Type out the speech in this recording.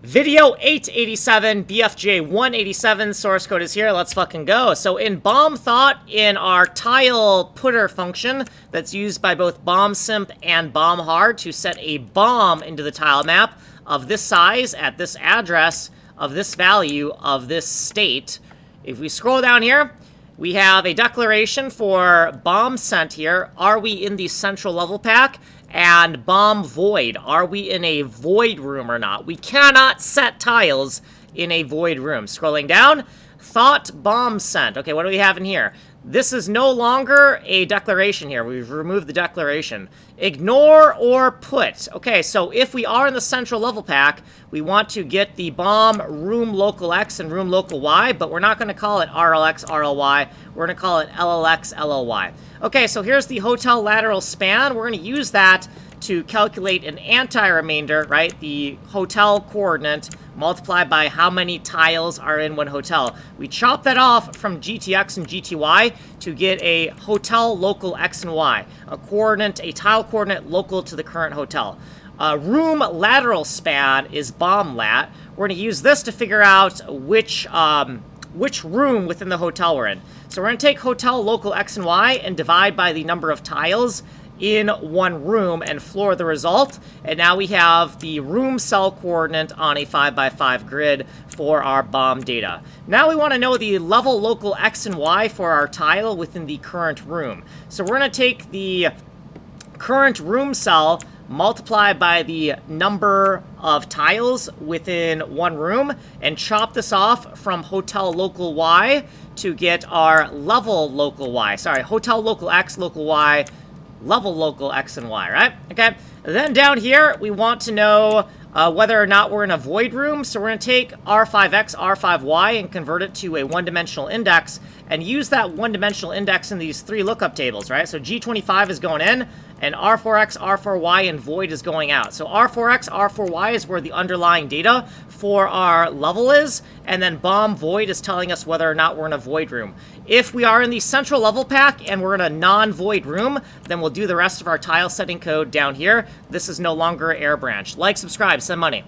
Video 887, BFJ 187, source code is here, let's fucking go. So in BOMTHOT, in our tile putter function that's used by both BOMSimp and BOMHard to set a bomb into the tile map of this size at this address of this value of this state, if we scroll down here, we have a declaration for bomb sent here. Are we in the central level pack? And bomb void. Are we in a void room or not? We cannot set tiles in a void room. Scrolling down, thought bomb sent. Okay, what do we have in here? This is no longer a declaration here. We've removed the declaration. Ignore or put. Okay, so if we are in the central level pack, we want to get the bomb room local X and room local Y, but we're not going to call it RLX, RLY. We're going to call it LLX, LLY. Okay, so here's the hotel lateral span. We're going to use that to calculate an anti-remainder, right? The hotel coordinate multiplied by how many tiles are in one hotel. We chop that off from GTX and GTY to get a hotel local X and Y, a coordinate, a tile coordinate local to the current hotel. Room lateral span is BOMLAT. We're going to use this to figure out which room within the hotel we're in. So we're going to take hotel local X and Y and divide by the number of tiles in one room and floor the result. And now we have the room cell coordinate on a 5x5 grid for our bomb data. Now we want to know the level local X and Y for our tile within the current room. So we're going to take the current room cell multiplied by the number of tiles within one room and chop this off from hotel local Y to get our level local Y. Sorry, hotel local X, local Y, level local X and Y, right? Okay. And then down here, we want to know whether or not we're in a void room. So we're going to take R5X, R5Y and convert it to a one-dimensional index and use that one-dimensional index in these three lookup tables, right? So G25 is going in and R4X, R4Y, and void is going out. So R4X, R4Y is where the underlying data for our level is, and then bomb void is telling us whether or not we're in a void room. If we are in the central level pack and we're in a non-void room, then we'll do the rest of our tile setting code down here. This is no longer air branch. Like, subscribe, send money.